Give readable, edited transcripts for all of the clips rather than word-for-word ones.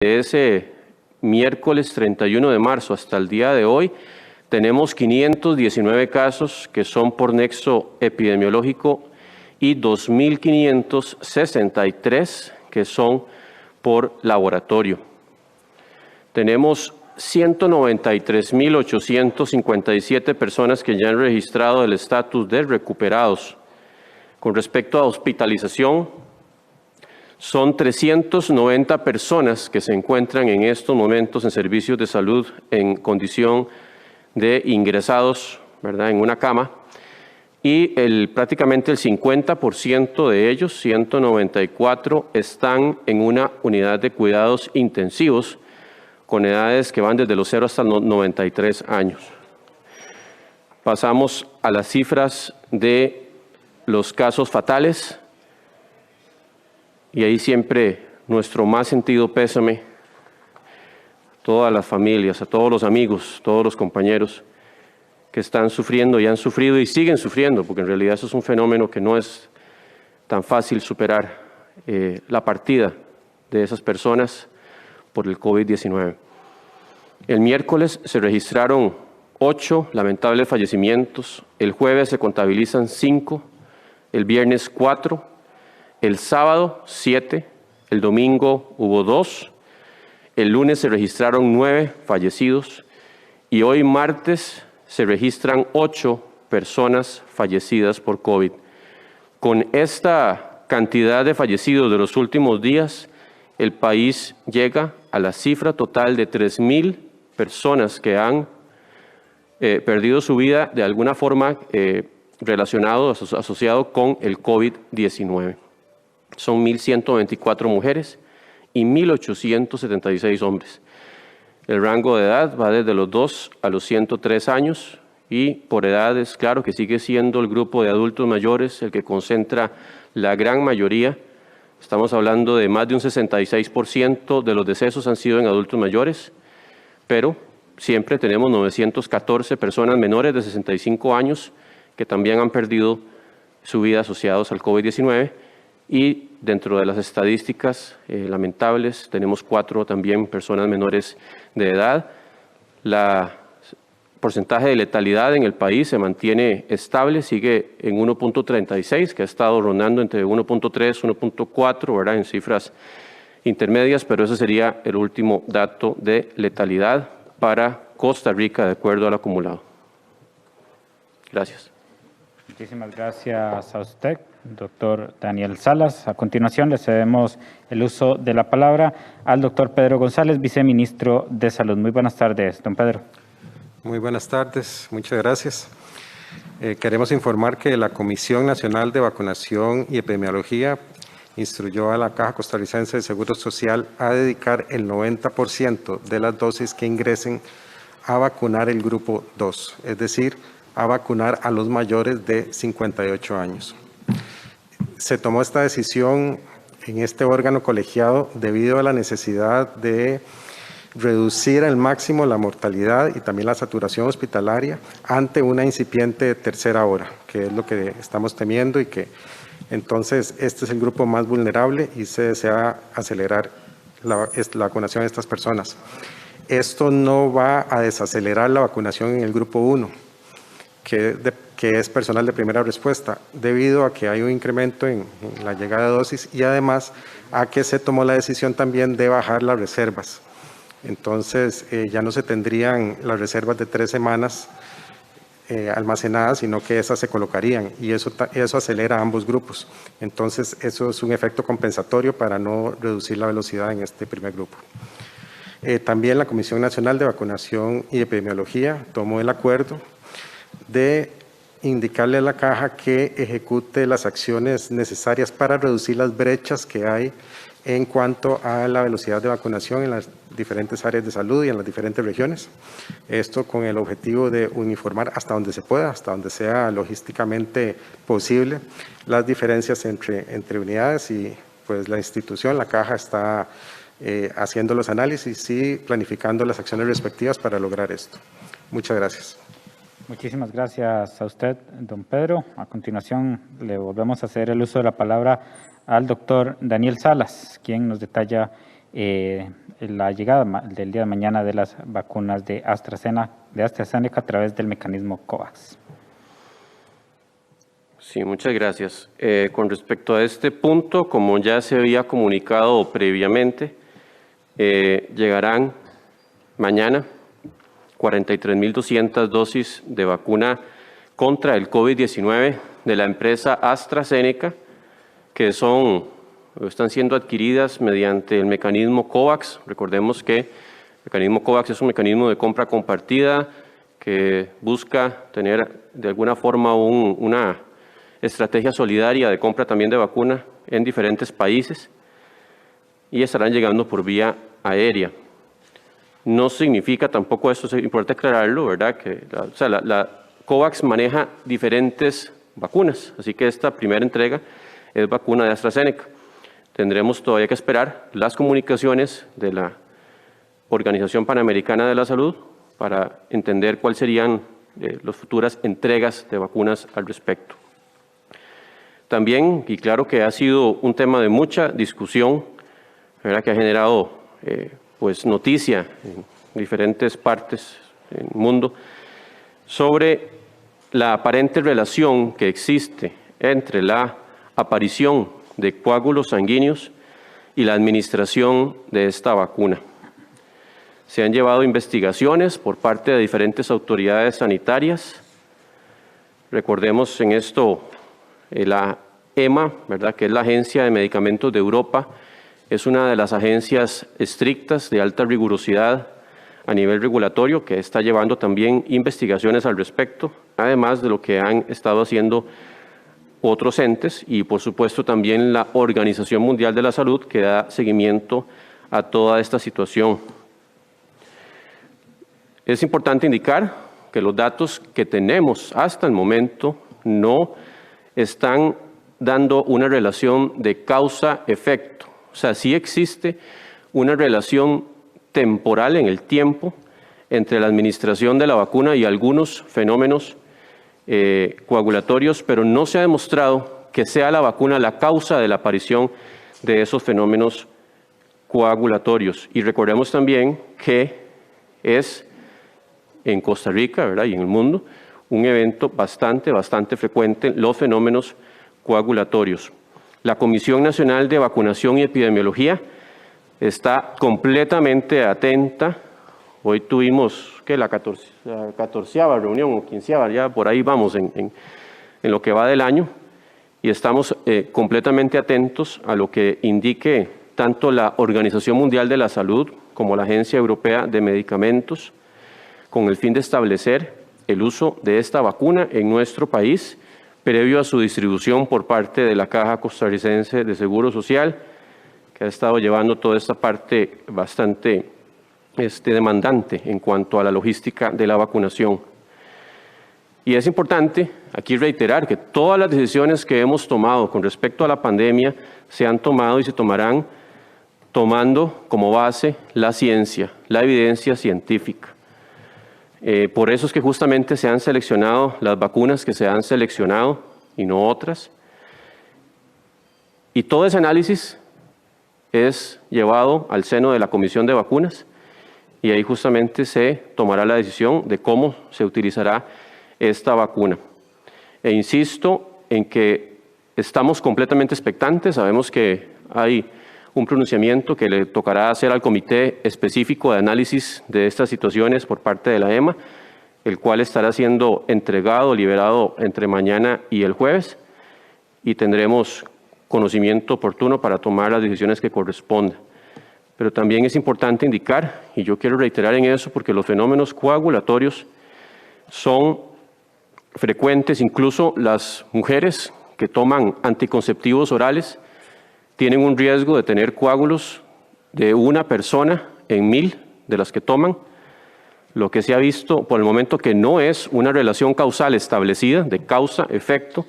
De ese miércoles 31 de marzo hasta el día de hoy, tenemos 519 casos que son por nexo epidemiológico y 2.563 que son por laboratorio. Tenemos 193.857 personas que ya han registrado el estatus de recuperados. Con respecto a hospitalización, son 390 personas que se encuentran en estos momentos en servicios de salud en condición de ingresados, ¿verdad?, en una cama, y prácticamente el 50% de ellos, 194, están en una unidad de cuidados intensivos con edades que van desde los 0 hasta los 93 años. Pasamos a las cifras de los casos fatales, y ahí siempre nuestro más sentido pésame a todas las familias, a todos los amigos, todos los compañeros que están sufriendo y han sufrido y siguen sufriendo, porque en realidad eso es un fenómeno que no es tan fácil superar, la partida de esas personas por el COVID-19. El miércoles se registraron 8 lamentables fallecimientos, el jueves se contabilizan 5, el viernes 4, el sábado 7, el domingo hubo 2, el lunes se registraron 9 fallecidos y hoy martes se registran 8 personas fallecidas por COVID. Con esta cantidad de fallecidos de los últimos días, el país llega a la cifra total de 3.000 personas que han perdido su vida de alguna forma asociado con el COVID-19. Son 1.124 mujeres y 1.876 hombres. El rango de edad va desde los 2 a los 103 años y por edades, claro que sigue siendo el grupo de adultos mayores el que concentra la gran mayoría. Estamos hablando de más de un 66% de los decesos han sido en adultos mayores, pero siempre tenemos 914 personas menores de 65 años que también han perdido su vida asociados al COVID-19 y dentro de las estadísticas lamentables tenemos 4 también personas menores de edad. La porcentaje de letalidad en el país se mantiene estable, sigue en 1.36, que ha estado rondando entre 1.3 y 1.4, ¿verdad?, en cifras intermedias, pero ese sería el último dato de letalidad para Costa Rica de acuerdo al acumulado. Gracias. Muchísimas gracias a usted, doctor Daniel Salas. A continuación le cedemos el uso de la palabra al doctor Pedro González, viceministro de Salud. Muy buenas tardes, don Pedro. Muy buenas tardes, muchas gracias. Queremos informar que la Comisión Nacional de Vacunación y Epidemiología instruyó a la Caja Costarricense de Seguro Social a dedicar el 90% de las dosis que ingresen a vacunar el grupo 2, es decir, a vacunar a los mayores de 58 años. Se tomó esta decisión en este órgano colegiado debido a la necesidad de reducir al máximo la mortalidad y también la saturación hospitalaria ante una incipiente tercera ola, que es lo que estamos temiendo y que entonces este es el grupo más vulnerable y se desea acelerar la vacunación de estas personas. Esto no va a desacelerar la vacunación en el grupo 1, que es personal de primera respuesta, debido a que hay un incremento en la llegada de dosis y además a que se tomó la decisión también de bajar las reservas. Entonces, ya no se tendrían las reservas de 3 semanas almacenadas, sino que esas se colocarían y eso acelera a ambos grupos. Entonces, eso es un efecto compensatorio para no reducir la velocidad en este primer grupo. También la Comisión Nacional de Vacunación y Epidemiología tomó el acuerdo de indicarle a la Caja que ejecute las acciones necesarias para reducir las brechas que hay en cuanto a la velocidad de vacunación en las diferentes áreas de salud y en las diferentes regiones. Esto con el objetivo de uniformar hasta donde se pueda, hasta donde sea logísticamente posible, las diferencias entre unidades y pues la institución, la Caja, está haciendo los análisis y planificando las acciones respectivas para lograr esto. Muchas gracias. Muchísimas gracias a usted, don Pedro. A continuación, le volvemos a hacer el uso de la palabra al doctor Daniel Salas, quien nos detalla la llegada del día de mañana de las vacunas de AstraZeneca a través del mecanismo COVAX. Sí, muchas gracias. Con respecto a este punto, como ya se había comunicado previamente, llegarán mañana 43.200 dosis de vacuna contra el COVID-19 de la empresa AstraZeneca, que están siendo adquiridas mediante el mecanismo COVAX. Recordemos que el mecanismo COVAX es un mecanismo de compra compartida que busca tener de alguna forma una estrategia solidaria de compra también de vacuna en diferentes países y estarán llegando por vía aérea. No significa tampoco, esto es importante aclararlo, ¿verdad? Que la COVAX maneja diferentes vacunas, así que esta primera entrega es vacuna de AstraZeneca. Tendremos todavía que esperar las comunicaciones de la Organización Panamericana de la Salud para entender cuáles serían las futuras entregas de vacunas al respecto. También, y claro que ha sido un tema de mucha discusión, ¿verdad? Que ha generado pues noticia en diferentes partes del mundo sobre la aparente relación que existe entre la aparición de coágulos sanguíneos y la administración de esta vacuna. Se han llevado investigaciones por parte de diferentes autoridades sanitarias. Recordemos en esto la EMA, ¿verdad? Que es la Agencia de Medicamentos de Europa, es una de las agencias estrictas de alta rigurosidad a nivel regulatorio que está llevando también investigaciones al respecto, además de lo que han estado haciendo otros entes y por supuesto también la Organización Mundial de la Salud que da seguimiento a toda esta situación. Es importante indicar que los datos que tenemos hasta el momento no están dando una relación de causa-efecto. O sea, sí existe una relación temporal en el tiempo entre la administración de la vacuna y algunos fenómenos coagulatorios, pero no se ha demostrado que sea la vacuna la causa de la aparición de esos fenómenos coagulatorios. Y recordemos también que es en Costa Rica, ¿verdad? Y en el mundo un evento bastante frecuente, los fenómenos coagulatorios. La Comisión Nacional de Vacunación y Epidemiología está completamente atenta. Hoy tuvimos la 14ª reunión o 15ª, ya por ahí vamos en lo que va del año, y estamos completamente atentos a lo que indique tanto la Organización Mundial de la Salud como la Agencia Europea de Medicamentos, con el fin de establecer el uso de esta vacuna en nuestro país, previo a su distribución por parte de la Caja Costarricense de Seguro Social, que ha estado llevando toda esta parte bastante demandante en cuanto a la logística de la vacunación. Y es importante aquí reiterar que todas las decisiones que hemos tomado con respecto a la pandemia se han tomado y se tomarán tomando como base la ciencia, la evidencia científica. Por eso es que justamente se han seleccionado las vacunas que se han seleccionado y no otras. Y todo ese análisis es llevado al seno de la Comisión de Vacunas y ahí justamente se tomará la decisión de cómo se utilizará esta vacuna. E insisto en que estamos completamente expectantes, sabemos que hay un pronunciamiento que le tocará hacer al Comité Específico de Análisis de estas situaciones por parte de la EMA, el cual estará siendo entregado, liberado entre mañana y el jueves, y tendremos conocimiento oportuno para tomar las decisiones que correspondan. Pero también es importante indicar, y yo quiero reiterar en eso, porque los fenómenos coagulatorios son frecuentes, incluso las mujeres que toman anticonceptivos orales tienen un riesgo de tener coágulos de una persona en 1000 de las que toman. Lo que se ha visto por el momento que no es una relación causal establecida de causa-efecto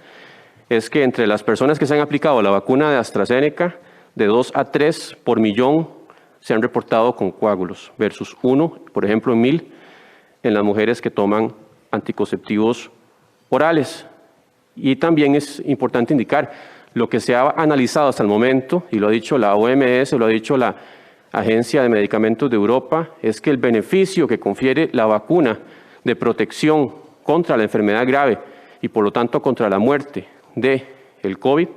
es que entre las personas que se han aplicado la vacuna de AstraZeneca, de 2 a 3 por millón se han reportado con coágulos, versus 1, por ejemplo, en 1000 en las mujeres que toman anticonceptivos orales. Y también es importante indicar lo que se ha analizado hasta el momento, y lo ha dicho la OMS, lo ha dicho la Agencia de Medicamentos de Europa es que el beneficio que confiere la vacuna de protección contra la enfermedad grave y por lo tanto contra la muerte del COVID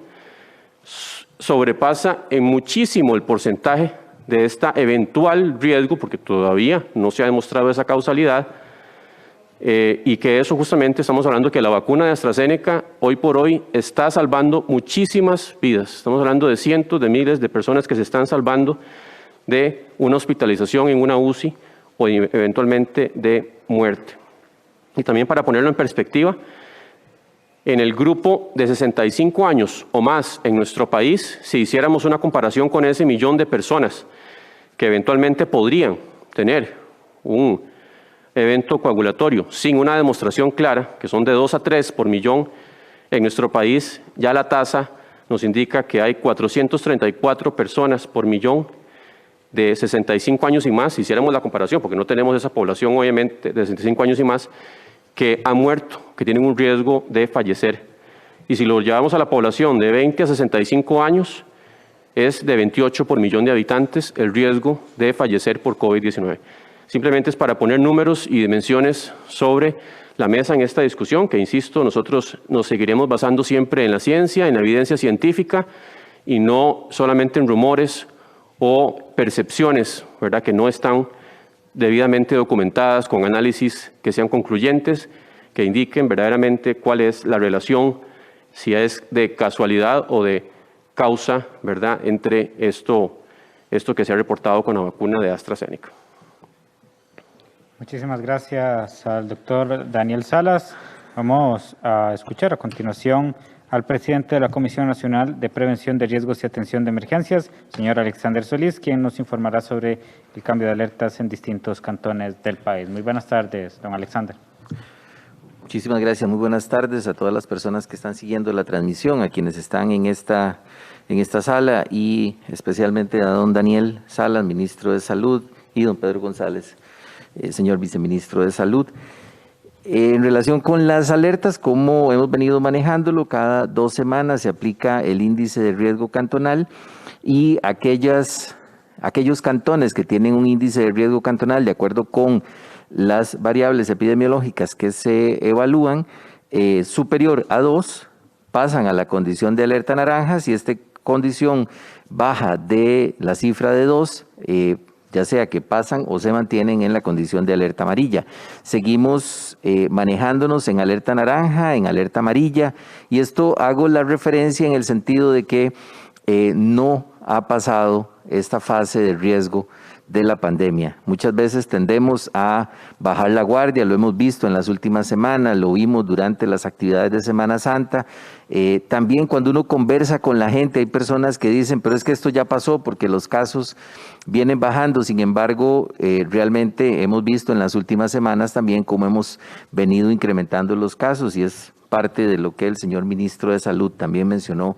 sobrepasa en muchísimo el porcentaje de este eventual riesgo, porque todavía no se ha demostrado esa causalidad, y que eso justamente estamos hablando que la vacuna de AstraZeneca hoy por hoy está salvando muchísimas vidas. Estamos hablando de cientos de miles de personas que se están salvando de una hospitalización en una UCI o eventualmente de muerte. Y también para ponerlo en perspectiva, en el grupo de 65 años o más en nuestro país, si hiciéramos una comparación con ese millón de personas que eventualmente podrían tener un evento coagulatorio sin una demostración clara, que son de 2 a 3 por millón, en nuestro país ya la tasa nos indica que hay 434 personas por millón de 65 años y más, si hiciéramos la comparación, porque no tenemos esa población obviamente de 65 años y más, que han muerto, que tienen un riesgo de fallecer. Y si lo llevamos a la población de 20 a 65 años, es de 28 por millón de habitantes el riesgo de fallecer por COVID-19. Simplemente es para poner números y dimensiones sobre la mesa en esta discusión, que insisto, nosotros nos seguiremos basando siempre en la ciencia, en la evidencia científica, y no solamente en rumores o percepciones, ¿verdad?, que no están debidamente documentadas con análisis que sean concluyentes, que indiquen verdaderamente cuál es la relación, si es de casualidad o de causa, ¿verdad?, entre esto que se ha reportado con la vacuna de AstraZeneca. Muchísimas gracias al doctor Daniel Salas. Vamos a escuchar a continuación al presidente de la Comisión Nacional de Prevención de Riesgos y Atención de Emergencias, señor Alexander Solís, quien nos informará sobre el cambio de alertas en distintos cantones del país. Muy buenas tardes, don Alexander. Muchísimas gracias. Muy buenas tardes a todas las personas que están siguiendo la transmisión, a quienes están en esta sala y especialmente a don Daniel Salas, ministro de Salud, y don Pedro González, señor viceministro de Salud. En relación con las alertas, como hemos venido manejándolo, cada 2 semanas se aplica el índice de riesgo cantonal y aquellos cantones que tienen un índice de riesgo cantonal de acuerdo con las variables epidemiológicas que se evalúan superior a 2, pasan a la condición de alerta naranja. Si esta condición baja de la cifra de 2, ya sea que pasan o se mantienen en la condición de alerta amarilla. Seguimos manejándonos en alerta naranja, en alerta amarilla, y esto hago la referencia en el sentido de que no ha pasado esta fase de riesgo de la pandemia. Muchas veces tendemos a bajar la guardia, lo hemos visto en las últimas semanas, lo vimos durante las actividades de Semana Santa. También cuando uno conversa con la gente, hay personas que dicen, pero es que esto ya pasó porque los casos vienen bajando. Sin embargo, realmente hemos visto en las últimas semanas también cómo hemos venido incrementando los casos, y es parte de lo que el señor ministro de Salud también mencionó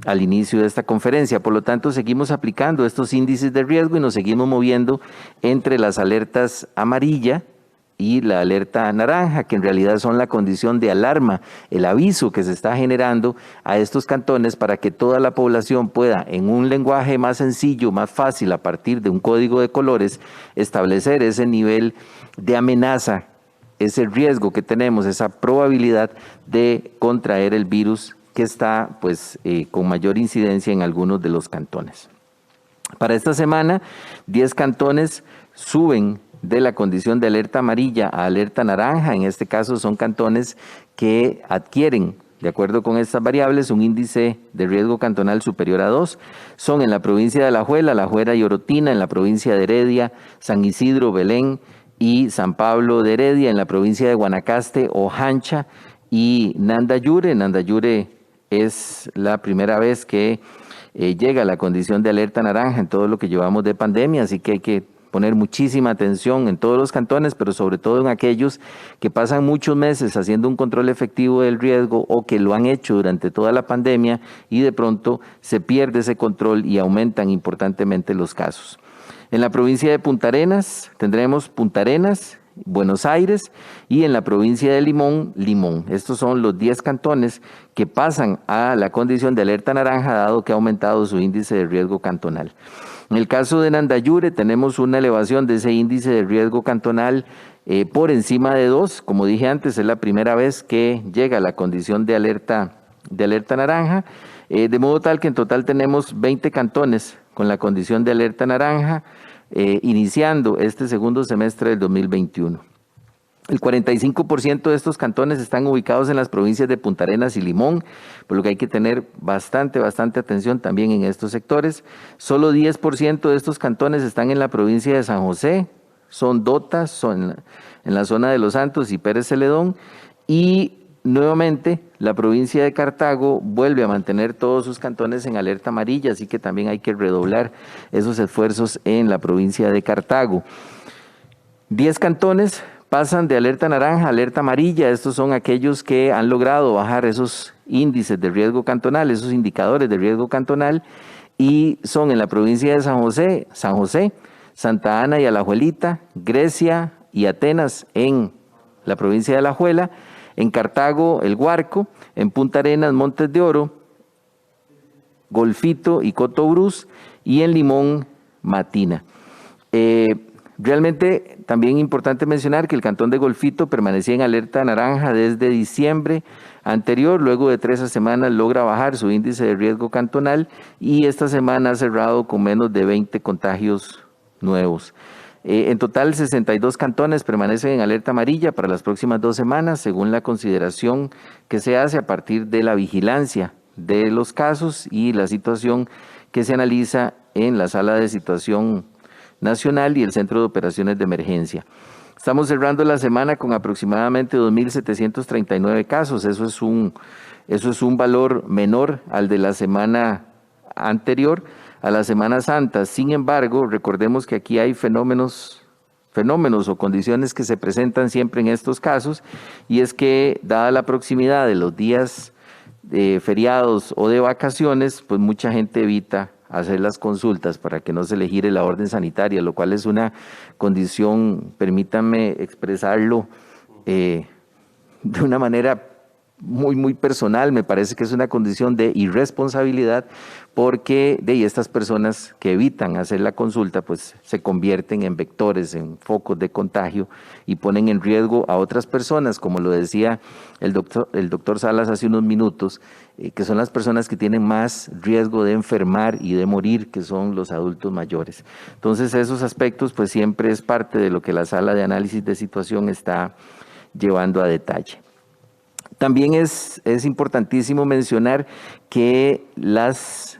al inicio de esta conferencia. Por lo tanto, seguimos aplicando estos índices de riesgo y nos seguimos moviendo entre las alertas amarilla y la alerta naranja, que en realidad son la condición de alarma, el aviso que se está generando a estos cantones para que toda la población pueda, en un lenguaje más sencillo, más fácil, a partir de un código de colores, establecer ese nivel de amenaza, ese riesgo que tenemos, esa probabilidad de contraer el virus que está con mayor incidencia en algunos de los cantones. Para esta semana, 10 cantones suben de la condición de alerta amarilla a alerta naranja. En este caso son cantones que adquieren, de acuerdo con estas variables, un índice de riesgo cantonal superior a 2. Son en la provincia de Alajuela y Orotina, en la provincia de Heredia, San Isidro, Belén y San Pablo de Heredia, en la provincia de Guanacaste, Ojancha y Nandayure. Nandayure es la primera vez que llega a la condición de alerta naranja en todo lo que llevamos de pandemia, así que hay que poner muchísima atención en todos los cantones, pero sobre todo en aquellos que pasan muchos meses haciendo un control efectivo del riesgo o que lo han hecho durante toda la pandemia y de pronto se pierde ese control y aumentan importantemente los casos. En la provincia de Punta Arenas tendremos Punta Arenas, Buenos Aires, y en la provincia de Limón, Limón. Estos son los 10 cantones que pasan a la condición de alerta naranja, dado que ha aumentado su índice de riesgo cantonal. En el caso de Nandayure tenemos una elevación de ese índice de riesgo cantonal por encima de 2. Como dije antes, es la primera vez que llega la condición de alerta naranja, de modo tal que en total tenemos 20 cantones con la condición de alerta naranja, iniciando este segundo semestre del 2021. El 45% de estos cantones están ubicados en las provincias de Punta Arenas y Limón, por lo que hay que tener bastante atención también en estos sectores. Solo 10% de estos cantones están en la provincia de San José, son Dota, son en la zona de Los Santos y Pérez Celedón, y nuevamente la provincia de Cartago vuelve a mantener todos sus cantones en alerta amarilla, así que también hay que redoblar esos esfuerzos en la provincia de Cartago. 10 cantones pasan de alerta naranja a alerta amarilla. Estos son aquellos que han logrado bajar esos índices de riesgo cantonal, esos indicadores de riesgo cantonal, y son en la provincia de San José, Santa Ana y Alajuelita, Grecia y Atenas en la provincia de Alajuela, en Cartago, El Guarco, en Punta Arenas, Montes de Oro, Golfito y Cotobruz, y en Limón, Matina. Realmente también importante mencionar que el cantón de Golfito permanecía en alerta naranja desde diciembre anterior, luego de 13 semanas logra bajar su índice de riesgo cantonal y esta semana ha cerrado con menos de 20 contagios nuevos. En total 62 cantones permanecen en alerta amarilla para las próximas 2 semanas, según la consideración que se hace a partir de la vigilancia de los casos y la situación que se analiza en la sala de situación nacional y el Centro de Operaciones de Emergencia. Estamos cerrando la semana con aproximadamente 2.739 casos. Eso es un valor menor al de la semana anterior, a la Semana Santa. Sin embargo, recordemos que aquí hay fenómenos o condiciones que se presentan siempre en estos casos, y es que dada la proximidad de los días feriados o de vacaciones, pues mucha gente evita hacer las consultas para que no se le gire la orden sanitaria, lo cual es una condición, permítanme expresarlo de una manera muy personal. Me parece que es una condición de irresponsabilidad, porque estas personas que evitan hacer la consulta pues se convierten en vectores, en focos de contagio y ponen en riesgo a otras personas, como lo decía el doctor Salas hace unos minutos, que son las personas que tienen más riesgo de enfermar y de morir, que son los adultos mayores. Entonces esos aspectos pues siempre es parte de lo que la sala de análisis de situación está llevando a detalle. También es importantísimo mencionar que las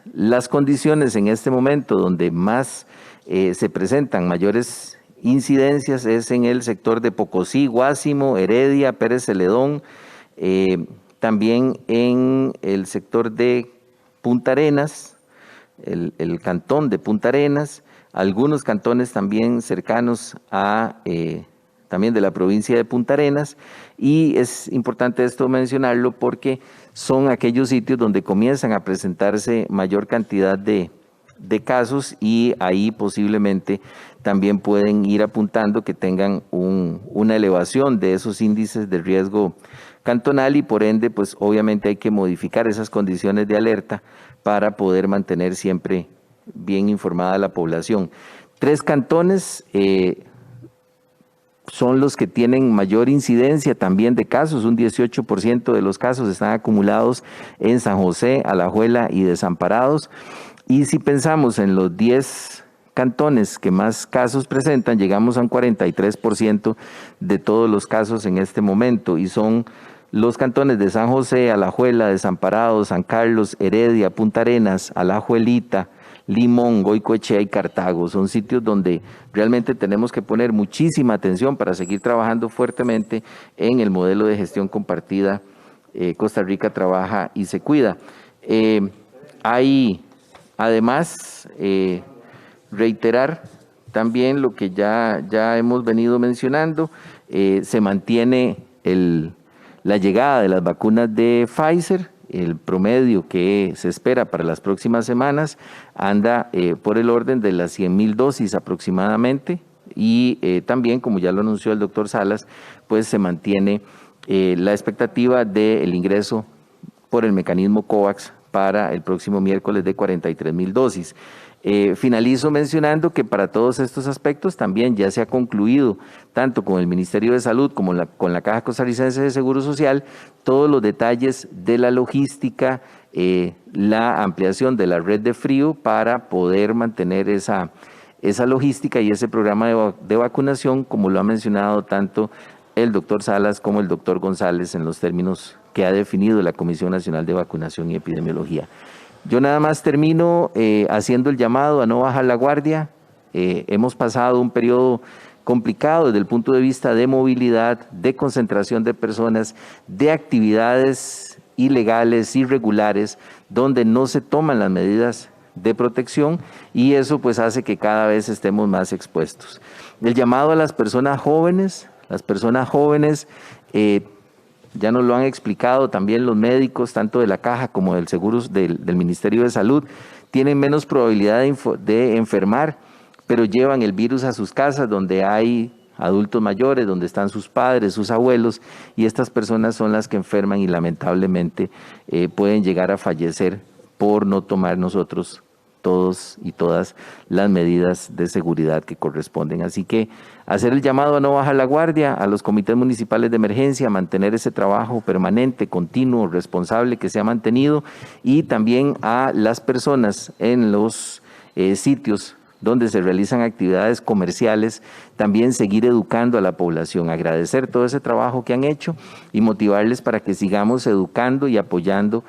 condiciones en este momento donde más se presentan mayores incidencias es en el sector de Pocosí, Guásimo, Heredia, Pérez Celedón, también en el sector de Punta Arenas, el cantón de Punta Arenas, algunos cantones también cercanos a también de la provincia de Punta Arenas, y es importante esto mencionarlo porque son aquellos sitios donde comienzan a presentarse mayor cantidad de casos, y ahí posiblemente también pueden ir apuntando que tengan una elevación de esos índices de riesgo cantonal, y por ende pues obviamente hay que modificar esas condiciones de alerta para poder mantener siempre bien informada a la población. 3 cantones son los que tienen mayor incidencia también de casos. Un 18% de los casos están acumulados en San José, Alajuela y Desamparados. Y si pensamos en los 10 cantones que más casos presentan, llegamos a un 43% de todos los casos en este momento, y son los cantones de San José, Alajuela, Desamparados, San Carlos, Heredia, Punta Arenas, Alajuelita, Limón, Goicoechea y Cartago. Son sitios donde realmente tenemos que poner muchísima atención para seguir trabajando fuertemente en el modelo de gestión compartida Costa Rica Trabaja y Se Cuida. Hay además reiterar también lo que ya hemos venido mencionando. Se mantiene la llegada de las vacunas de Pfizer. El promedio que se espera para las próximas semanas anda por el orden de las 100,000 dosis aproximadamente, y también, como ya lo anunció el doctor Salas, pues se mantiene la expectativa del ingreso por el mecanismo COVAX para el próximo miércoles de 43,000 dosis. Finalizo mencionando que para todos estos aspectos también ya se ha concluido, tanto con el Ministerio de Salud como con la Caja Costarricense de Seguro Social, todos los detalles de la logística, la ampliación de la red de frío para poder mantener esa logística y ese programa de vacunación, como lo ha mencionado tanto el doctor Salas como el doctor González en los términos que ha definido la Comisión Nacional de Vacunación y Epidemiología. Yo nada más termino haciendo el llamado a no bajar la guardia. Hemos pasado un periodo complicado desde el punto de vista de movilidad, de concentración de personas, de actividades ilegales, irregulares, donde no se toman las medidas de protección y eso pues hace que cada vez estemos más expuestos. El llamado a las personas jóvenes, ya nos lo han explicado también los médicos, tanto de la Caja como del Seguros del Ministerio de Salud, tienen menos probabilidad de enfermar, pero llevan el virus a sus casas donde hay adultos mayores, donde están sus padres, sus abuelos, y estas personas son las que enferman y lamentablemente pueden llegar a fallecer por no tomar nosotros todos y todas las medidas de seguridad que corresponden. Así que hacer el llamado a no bajar la guardia, a los comités municipales de emergencia, mantener ese trabajo permanente, continuo, responsable que se ha mantenido, y también a las personas en los sitios donde se realizan actividades comerciales, también seguir educando a la población, agradecer todo ese trabajo que han hecho y motivarles para que sigamos educando y apoyando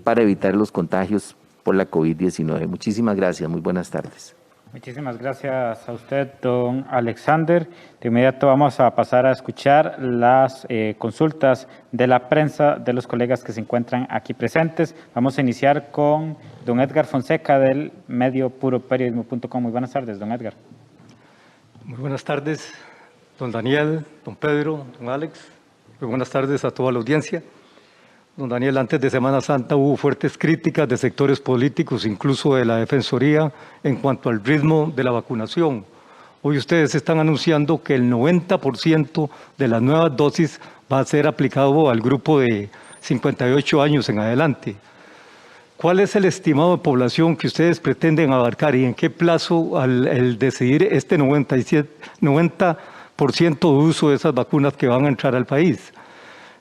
para evitar los contagios por la COVID-19. Muchísimas gracias, muy buenas tardes. Muchísimas gracias a usted, don Alexander. De inmediato vamos a pasar a escuchar las consultas de la prensa de los colegas que se encuentran aquí presentes. Vamos a iniciar con don Edgar Fonseca del medio puroperiodismo.com. Muy buenas tardes, don Edgar. Muy buenas tardes, don Daniel, don Pedro, don Alex. Muy buenas tardes a toda la audiencia. Don Daniel, antes de Semana Santa hubo fuertes críticas de sectores políticos, incluso de la Defensoría, en cuanto al ritmo de la vacunación. Hoy ustedes están anunciando que el 90% de las nuevas dosis va a ser aplicado al grupo de 58 años en adelante. ¿Cuál es el estimado de población que ustedes pretenden abarcar y en qué plazo al decidir este 90% de uso de esas vacunas que van a entrar al país?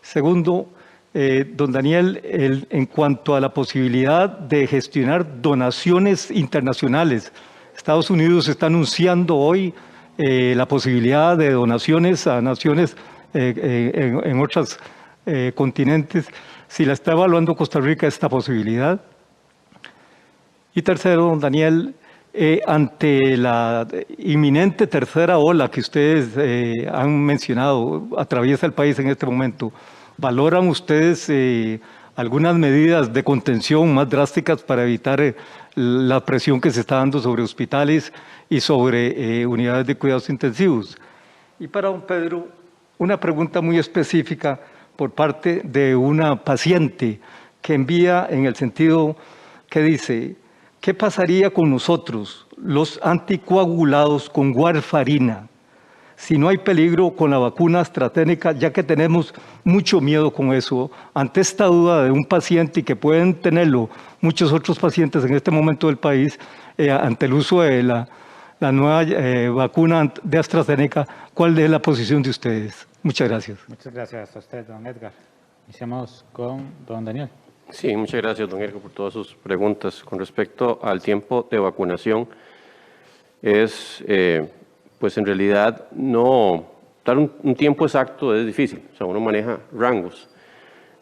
Segundo, don Daniel, en cuanto a la posibilidad de gestionar donaciones internacionales, Estados Unidos está anunciando hoy la posibilidad de donaciones a naciones en otros continentes. Si la está evaluando Costa Rica esta posibilidad. Y tercero, don Daniel, ante la inminente tercera ola que ustedes han mencionado, atraviesa el país en este momento, ¿valoran ustedes algunas medidas de contención más drásticas para evitar la presión que se está dando sobre hospitales y sobre unidades de cuidados intensivos? Y para don Pedro, una pregunta muy específica por parte de una paciente que envía en el sentido que dice: ¿qué pasaría con nosotros, los anticoagulados con warfarina, si no hay peligro con la vacuna AstraZeneca, ya que tenemos mucho miedo con eso? Ante esta duda de un paciente y que pueden tenerlo muchos otros pacientes en este momento del país, ante el uso de la nueva vacuna de AstraZeneca, ¿cuál es la posición de ustedes? Muchas gracias. Muchas gracias a usted, don Edgar. Iniciamos con don Daniel. Sí, muchas gracias, don Edgar, por todas sus preguntas. Con respecto al tiempo de vacunación, pues en realidad no dar un tiempo exacto es difícil. O sea, uno maneja rangos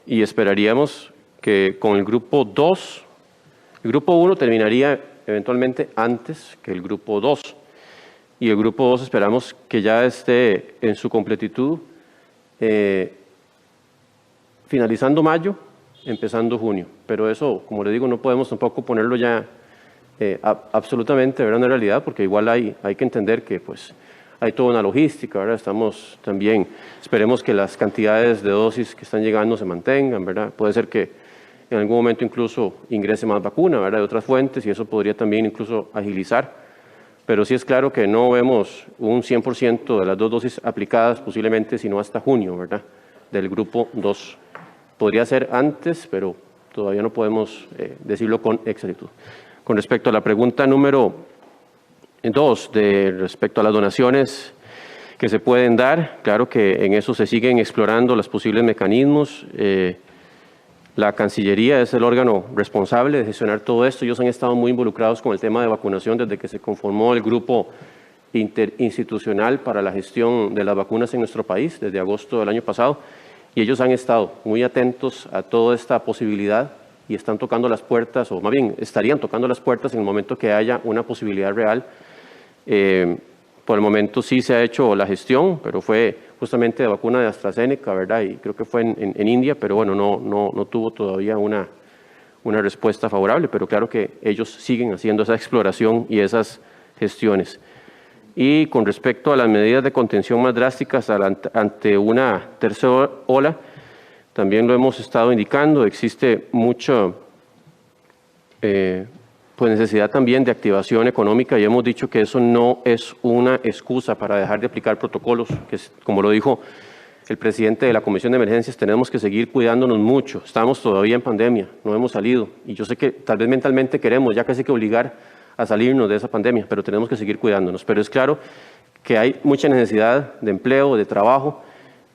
y esperaríamos que con el grupo 2, el grupo 1 terminaría eventualmente antes que el grupo 2 y el grupo 2 esperamos que ya esté en su completitud finalizando mayo, empezando junio. Pero eso, como le digo, no podemos tampoco ponerlo ya absolutamente, ¿verdad?, en realidad, porque igual hay que entender que pues hay toda una logística, ¿verdad? Estamos también, esperemos que las cantidades de dosis que están llegando se mantengan, ¿verdad? Puede ser que en algún momento incluso ingrese más vacuna, ¿verdad?, de otras fuentes, y eso podría también incluso agilizar. Pero sí es claro que no vemos un 100% de las dos dosis aplicadas posiblemente, sino hasta junio, ¿verdad?, del grupo 2. Podría ser antes, pero todavía no podemos decirlo con exactitud. Con respecto a la pregunta número 2, respecto a las donaciones que se pueden dar, claro que en eso se siguen explorando los posibles mecanismos. La Cancillería es el órgano responsable de gestionar todo esto. Ellos han estado muy involucrados con el tema de vacunación desde que se conformó el grupo interinstitucional para la gestión de las vacunas en nuestro país, desde agosto del año pasado, y ellos han estado muy atentos a toda esta posibilidad y están tocando las puertas, o más bien estarían tocando las puertas en el momento que haya una posibilidad real. Por el momento sí se ha hecho la gestión, pero fue justamente de vacuna de AstraZeneca, ¿verdad? Y creo que fue en India, pero bueno, no tuvo todavía una respuesta favorable, pero claro que ellos siguen haciendo esa exploración y esas gestiones. Y con respecto a las medidas de contención más drásticas ante una tercera ola, también lo hemos estado indicando, existe mucha necesidad también de activación económica y hemos dicho que eso no es una excusa para dejar de aplicar protocolos, que como lo dijo el presidente de la Comisión de Emergencias, tenemos que seguir cuidándonos mucho. Estamos todavía en pandemia, no hemos salido y yo sé que tal vez mentalmente queremos ya casi que obligar a salirnos de esa pandemia, pero tenemos que seguir cuidándonos. Pero es claro que hay mucha necesidad de empleo, de trabajo,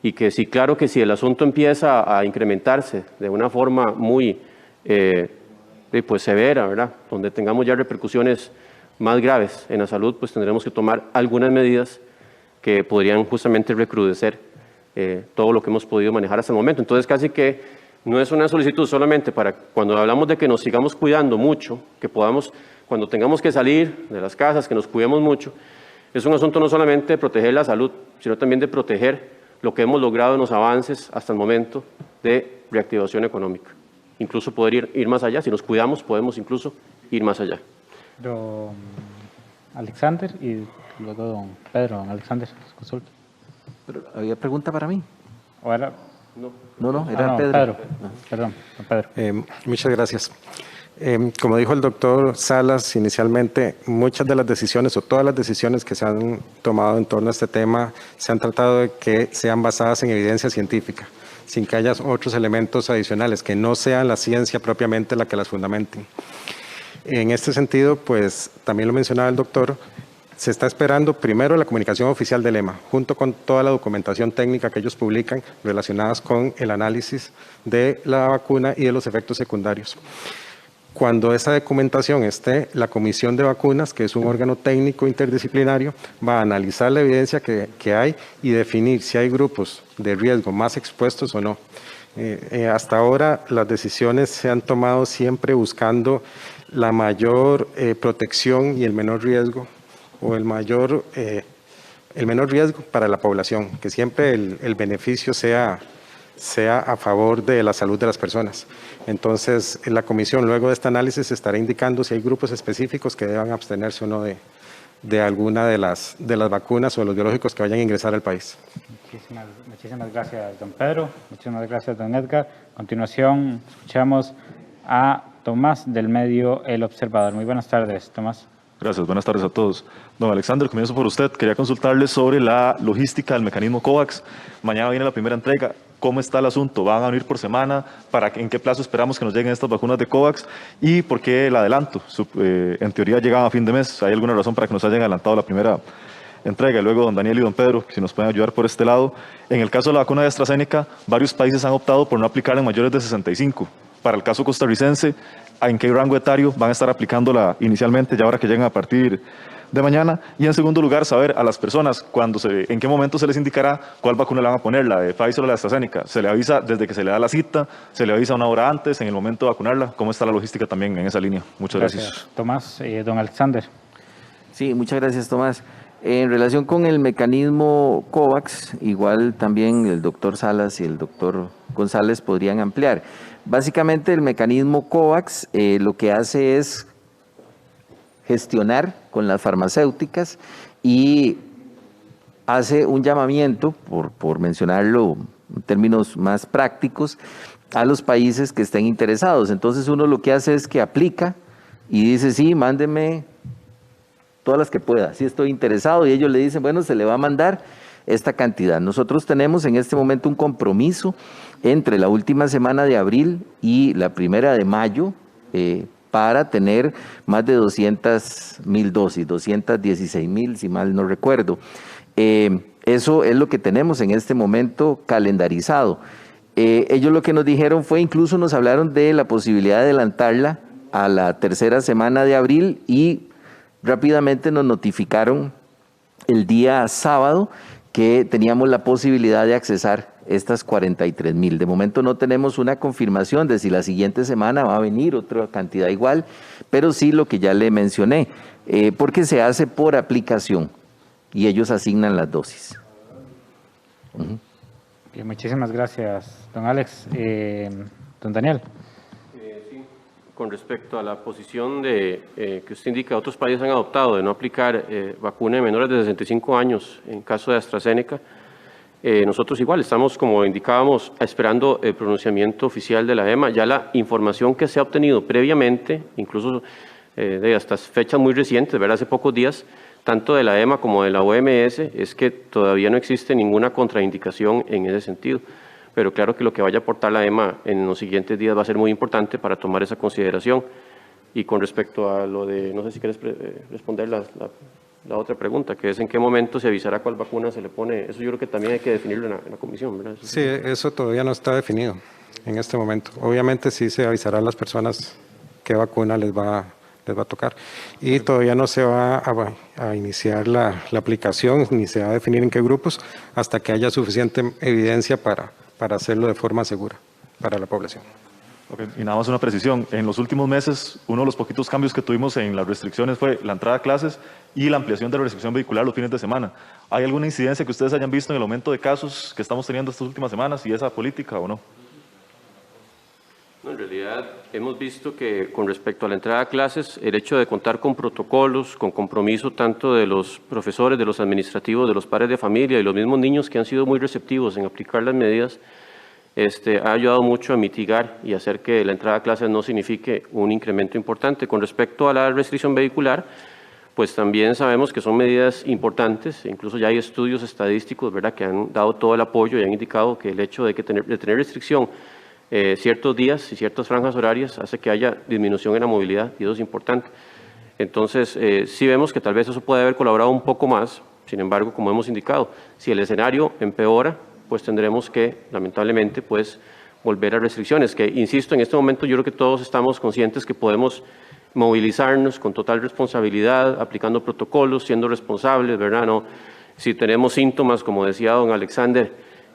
y que sí, claro que si el asunto empieza a incrementarse de una forma muy severa, ¿verdad? Donde tengamos ya repercusiones más graves en la salud, pues tendremos que tomar algunas medidas que podrían justamente recrudecer todo lo que hemos podido manejar hasta el momento. Entonces casi que no es una solicitud solamente para cuando hablamos de que nos sigamos cuidando mucho, que podamos, cuando tengamos que salir de las casas, que nos cuidemos mucho. Es un asunto no solamente de proteger la salud, sino también de proteger lo que hemos logrado en los avances hasta el momento de reactivación económica. Incluso poder ir más allá. Si nos cuidamos, podemos incluso ir más allá. Don Alexander y luego don Pedro. Don Alexander, consulta. Pero, ¿había pregunta para mí? ¿O era? No, era Pedro. Pedro. Perdón, don Pedro. Muchas gracias. Como dijo el doctor Salas inicialmente, muchas de las decisiones o todas las decisiones que se han tomado en torno a este tema se han tratado de que sean basadas en evidencia científica, sin que haya otros elementos adicionales, que no sean la ciencia propiamente la que las fundamenten. En este sentido, pues también lo mencionaba el doctor, se está esperando primero la comunicación oficial del EMA, junto con toda la documentación técnica que ellos publican relacionadas con el análisis de la vacuna y de los efectos secundarios. Cuando esa documentación esté, la Comisión de Vacunas, que es un órgano técnico interdisciplinario, va a analizar la evidencia que hay y definir si hay grupos de riesgo más expuestos o no. Hasta ahora las decisiones se han tomado siempre buscando la mayor protección y el menor riesgo, o el menor riesgo para la población, que siempre el beneficio sea a favor de la salud de las personas. Entonces, la comisión luego de este análisis estará indicando si hay grupos específicos que deban abstenerse o no de alguna de las vacunas o de los biológicos que vayan a ingresar al país. Muchísimas gracias, don Pedro. Muchísimas gracias, don Edgar. A continuación, escuchamos a Tomás del medio El Observador. Muy buenas tardes, Tomás. Gracias, buenas tardes a todos. Don Alexander, comienzo por usted. Quería consultarle sobre la logística del mecanismo COVAX. Mañana viene la primera entrega. ¿Cómo está el asunto? ¿Van a venir por semana? ¿En qué plazo esperamos que nos lleguen estas vacunas de COVAX? ¿Y por qué el adelanto? En teoría llegaban a fin de mes. ¿Hay alguna razón para que nos hayan adelantado la primera entrega? Y luego, don Daniel y don Pedro, si nos pueden ayudar por este lado. En el caso de la vacuna de AstraZeneca, varios países han optado por no aplicarla en mayores de 65. Para el caso costarricense, ¿en qué rango etario van a estar aplicándola inicialmente, ya ahora que llegan a partir de mañana? Y en segundo lugar, saber a las personas en qué momento se les indicará cuál vacuna le van a poner, la de Pfizer o la de AstraZeneca. ¿Se le avisa desde que se le da la cita? ¿Se le avisa una hora antes, en el momento de vacunarla? ¿Cómo está la logística también en esa línea? Muchas gracias. Tomás, don Alexander. Sí, muchas gracias, Tomás. En relación con el mecanismo COVAX, igual también el doctor Salas y el doctor González podrían ampliar. Básicamente el mecanismo COVAX lo que hace es gestionar con las farmacéuticas y hace un llamamiento, por mencionarlo en términos más prácticos, a los países que estén interesados. Entonces uno lo que hace es que aplica y dice, sí, mándeme todas las que pueda, sí estoy interesado, y ellos le dicen, bueno, se le va a mandar esta cantidad. Nosotros tenemos en este momento un compromiso entre la última semana de abril y la primera de mayo para tener más de 200,000 dosis, 216,000 si mal no recuerdo. Eso es lo que tenemos en este momento calendarizado. Ellos lo que nos dijeron fue, incluso nos hablaron de la posibilidad de adelantarla a la tercera semana de abril y rápidamente nos notificaron el día sábado que teníamos la posibilidad de accesar estas 43,000. De momento no tenemos una confirmación de si la siguiente semana va a venir otra cantidad igual, pero sí lo que ya le mencioné, porque se hace por aplicación y ellos asignan las dosis. Bien, muchísimas gracias, don Alex. Don Daniel. Sí, con respecto a la posición que usted indica, otros países han adoptado de no aplicar vacuna de menores de 65 años en caso de AstraZeneca. Nosotros igual estamos, como indicábamos, esperando el pronunciamiento oficial de la EMA. Ya la información que se ha obtenido previamente, incluso de hasta fechas muy recientes, ¿verdad? Hace pocos días, tanto de la EMA como de la OMS, es que todavía no existe ninguna contraindicación en ese sentido. Pero claro que lo que vaya a aportar la EMA en los siguientes días va a ser muy importante para tomar esa consideración. Y con respecto a lo de, no sé si quieres responder la otra pregunta, que es en qué momento se avisará cuál vacuna se le pone, eso yo creo que también hay que definirlo en la comisión, ¿verdad? Sí, eso todavía no está definido en este momento. Obviamente sí se avisará a las personas qué vacuna les va a tocar. Y todavía no se va a iniciar la aplicación, ni se va a definir en qué grupos, hasta que haya suficiente evidencia para hacerlo de forma segura para la población. Okay. Y nada más una precisión, en los últimos meses uno de los poquitos cambios que tuvimos en las restricciones fue la entrada a clases y la ampliación de la restricción vehicular los fines de semana. ¿Hay alguna incidencia que ustedes hayan visto en el aumento de casos que estamos teniendo estas últimas semanas y esa política o no? No, en realidad hemos visto que con respecto a la entrada a clases, el hecho de contar con protocolos, con compromiso tanto de los profesores, de los administrativos, de los padres de familia y los mismos niños que han sido muy receptivos en aplicar las medidas, ha ayudado mucho a mitigar y hacer que la entrada a clases no signifique un incremento importante. Con respecto a la restricción vehicular, pues también sabemos que son medidas importantes, incluso ya hay estudios estadísticos, ¿verdad?, que han dado todo el apoyo y han indicado que el hecho de tener restricción ciertos días y ciertas franjas horarias hace que haya disminución en la movilidad y eso es importante. Entonces, sí vemos que tal vez eso puede haber colaborado un poco más, sin embargo, como hemos indicado, si el escenario empeora, pues tendremos que, lamentablemente, pues volver a restricciones, que, insisto, en este momento yo creo que todos estamos conscientes que podemos movilizarnos con total responsabilidad, aplicando protocolos, siendo responsables, ¿verdad? No, si tenemos síntomas, como decía don Alexander,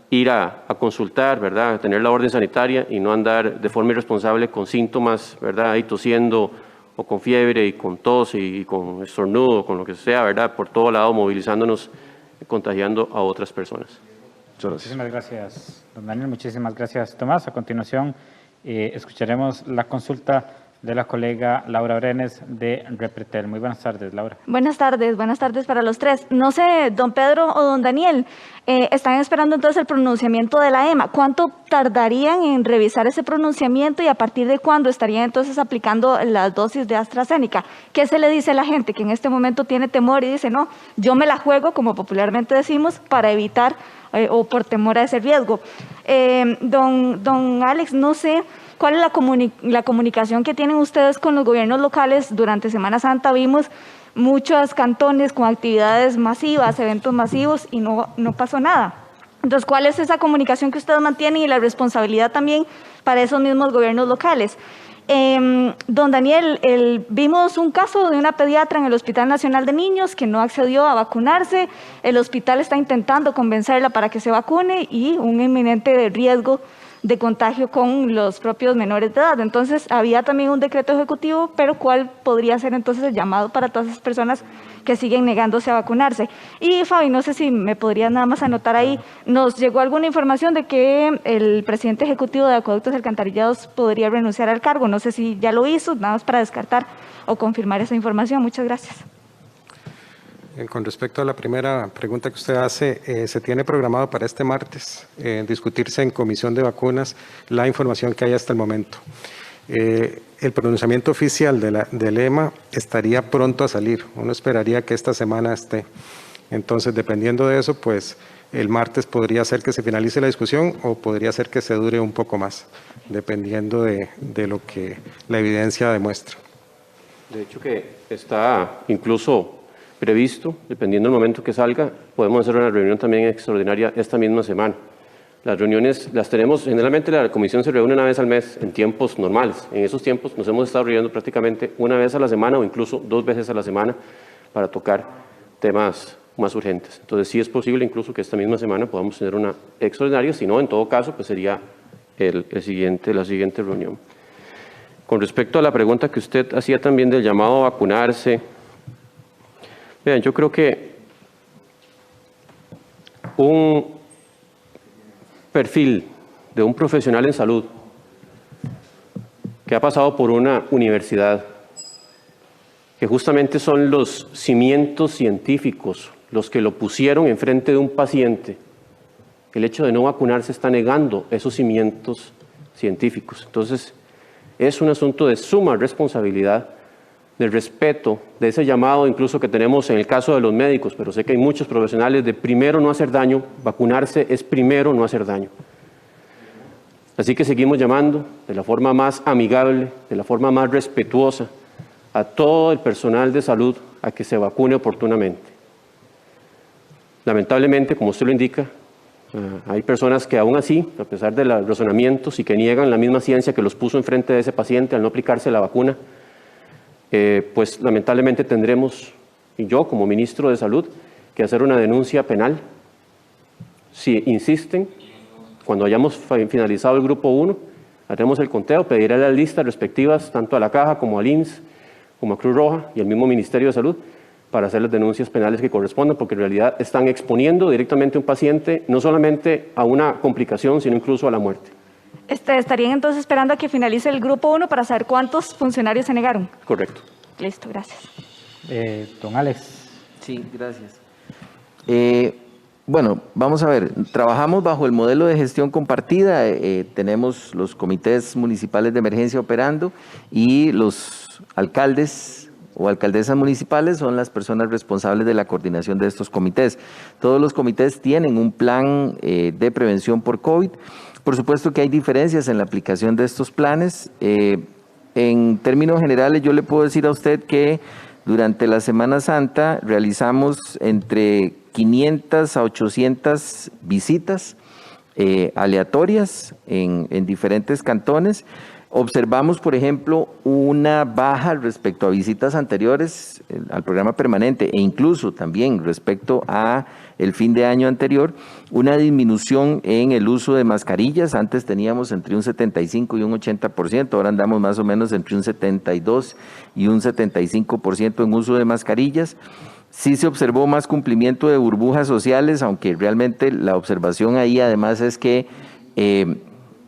ir a consultar, ¿verdad?, tener la orden sanitaria y no andar de forma irresponsable con síntomas, ¿verdad?, ahí tosiendo o con fiebre y con tos y con estornudo, con lo que sea, ¿verdad?, por todo lado movilizándonos, contagiando a otras personas. Muchísimas gracias, don Daniel. Muchísimas gracias, Tomás. A continuación, escucharemos la consulta de la colega Laura Brenes de Repretel. Muy buenas tardes, Laura. Buenas tardes para los tres. No sé, don Pedro o don Daniel, están esperando entonces el pronunciamiento de la EMA. ¿Cuánto tardarían en revisar ese pronunciamiento y a partir de cuándo estarían entonces aplicando las dosis de AstraZeneca? ¿Qué se le dice a la gente que en este momento tiene temor y dice, no, yo me la juego, como popularmente decimos, para evitar o por temor a ese riesgo? Don Alex, no sé cuál es la comunicación que tienen ustedes con los gobiernos locales. Durante Semana Santa vimos muchos cantones con actividades masivas, eventos masivos y no pasó nada. Entonces, ¿cuál es esa comunicación que ustedes mantienen y la responsabilidad también para esos mismos gobiernos locales? Don Daniel, vimos un caso de una pediatra en el Hospital Nacional de Niños que no accedió a vacunarse. El hospital está intentando convencerla para que se vacune y un inminente riesgo de contagio con los propios menores de edad. Entonces, había también un decreto ejecutivo, pero ¿cuál podría ser entonces el llamado para todas esas personas que siguen negándose a vacunarse? Y Fabi, no sé si me podrías nada más anotar ahí, nos llegó alguna información de que el presidente ejecutivo de Acueductos y Alcantarillados podría renunciar al cargo. No sé si ya lo hizo, nada más para descartar o confirmar esa información. Muchas gracias. Con respecto a la primera pregunta que usted hace, se tiene programado para este martes discutirse en Comisión de Vacunas la información que hay hasta el momento. El pronunciamiento oficial del EMA estaría pronto a salir. Uno esperaría que esta semana esté. Entonces, dependiendo de eso, pues el martes podría ser que se finalice la discusión o podría ser que se dure un poco más, dependiendo de lo que la evidencia demuestra. De hecho que está incluso previsto, dependiendo del momento que salga, podemos hacer una reunión también extraordinaria esta misma semana. Las reuniones las tenemos, generalmente la comisión se reúne una vez al mes en tiempos normales. En esos tiempos nos hemos estado reuniendo prácticamente una vez a la semana o incluso 2 veces a la semana para tocar temas más urgentes. Entonces sí es posible incluso que esta misma semana podamos tener una extraordinaria, si no, en todo caso, pues sería la siguiente reunión. Con respecto a la pregunta que usted hacía también del llamado a vacunarse, vean, yo creo que un perfil de un profesional en salud que ha pasado por una universidad, que justamente son los cimientos científicos los que lo pusieron enfrente de un paciente, el hecho de no vacunarse está negando esos cimientos científicos. Entonces, es un asunto de suma responsabilidad, de respeto, de ese llamado incluso que tenemos en el caso de los médicos, pero sé que hay muchos profesionales de primero no hacer daño, vacunarse es primero no hacer daño. Así que seguimos llamando de la forma más amigable, de la forma más respetuosa, a todo el personal de salud a que se vacune oportunamente. Lamentablemente, como usted lo indica, hay personas que aún así, a pesar de los razonamientos y que niegan la misma ciencia que los puso enfrente de ese paciente al no aplicarse la vacuna, pues lamentablemente tendremos, y yo como ministro de Salud, que hacer una denuncia penal. Si insisten, cuando hayamos finalizado el grupo 1, haremos el conteo, pediré las listas respectivas tanto a la Caja como al INS, como a Cruz Roja y al mismo Ministerio de Salud, para hacer las denuncias penales que correspondan, porque en realidad están exponiendo directamente a un paciente no solamente a una complicación, sino incluso a la muerte. ¿Estarían entonces esperando a que finalice el grupo 1 para saber cuántos funcionarios se negaron? Correcto. Listo, gracias. Don Alex. Sí, gracias. Bueno, vamos a ver, trabajamos bajo el modelo de gestión compartida, tenemos los comités municipales de emergencia operando y los alcaldes o alcaldesas municipales son las personas responsables de la coordinación de estos comités. Todos los comités tienen un plan de prevención por COVID. Por supuesto que hay diferencias en la aplicación de estos planes. En términos generales, yo le puedo decir a usted que durante la Semana Santa realizamos entre 500 a 800 visitas aleatorias en diferentes cantones. Observamos, por ejemplo, una baja respecto a visitas anteriores al programa permanente e incluso también respecto a el fin de año anterior, una disminución en el uso de mascarillas. Antes teníamos entre un 75 y un 80%, ahora andamos más o menos entre un 72 y un 75% en uso de mascarillas. Sí se observó más cumplimiento de burbujas sociales, aunque realmente la observación ahí además es que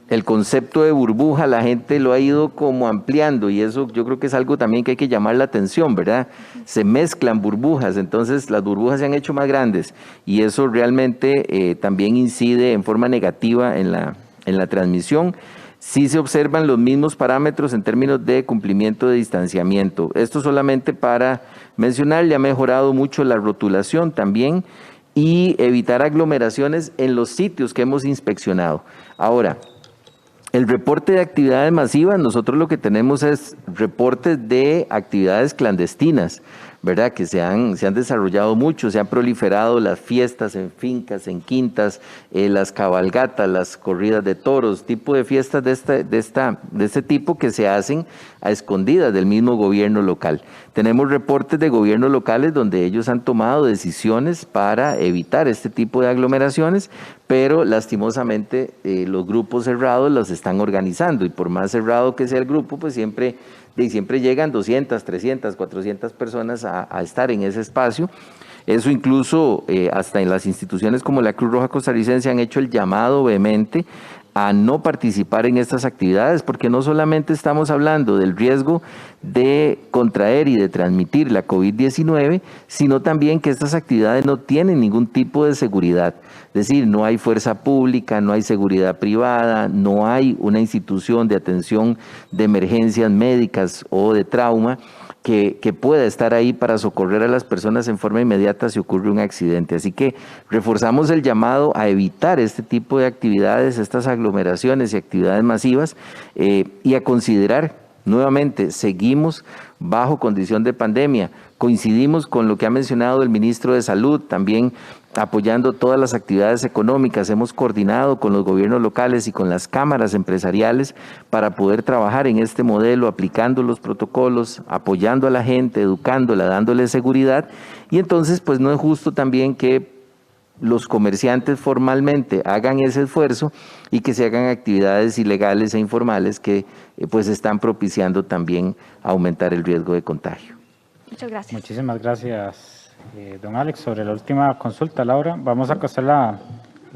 el concepto de burbuja la gente lo ha ido como ampliando y eso yo creo que es algo también que hay que llamar la atención, ¿verdad? Se mezclan burbujas, entonces las burbujas se han hecho más grandes y eso realmente también incide en forma negativa en la transmisión. Sí se observan los mismos parámetros en términos de cumplimiento de distanciamiento. Esto solamente para mencionar, le ha mejorado mucho la rotulación también y evitar aglomeraciones en los sitios que hemos inspeccionado. Ahora, el reporte de actividades masivas, nosotros lo que tenemos es reportes de actividades clandestinas, ¿verdad? Que se han desarrollado mucho, se han proliferado las fiestas en fincas, en quintas, las cabalgatas, las corridas de toros, tipo de fiestas de este tipo que se hacen a escondidas del mismo gobierno local. Tenemos reportes de gobiernos locales donde ellos han tomado decisiones para evitar este tipo de aglomeraciones, pero lastimosamente los grupos cerrados los están organizando y por más cerrado que sea el grupo, pues siempre llegan 200, 300, 400 personas a estar en ese espacio. Eso incluso hasta en las instituciones como la Cruz Roja Costarricense han hecho el llamado vehemente a no participar en estas actividades, porque no solamente estamos hablando del riesgo de contraer y de transmitir la COVID-19, sino también que estas actividades no tienen ningún tipo de seguridad. Es decir, no hay fuerza pública, no hay seguridad privada, no hay una institución de atención de emergencias médicas o de trauma que pueda estar ahí para socorrer a las personas en forma inmediata si ocurre un accidente. Así que reforzamos el llamado a evitar este tipo de actividades, estas aglomeraciones y actividades masivas y a considerar Nuevamente, seguimos bajo condición de pandemia. Coincidimos con lo que ha mencionado el ministro de Salud, también apoyando todas las actividades económicas. Hemos coordinado con los gobiernos locales y con las cámaras empresariales para poder trabajar en este modelo, aplicando los protocolos, apoyando a la gente, educándola, dándole seguridad. Y entonces, pues no es justo también que los comerciantes formalmente hagan ese esfuerzo y que se hagan actividades ilegales e informales que pues están propiciando también aumentar el riesgo de contagio. Muchas gracias. Muchísimas gracias, don Alex. Sobre la última consulta, Laura, vamos a hacer la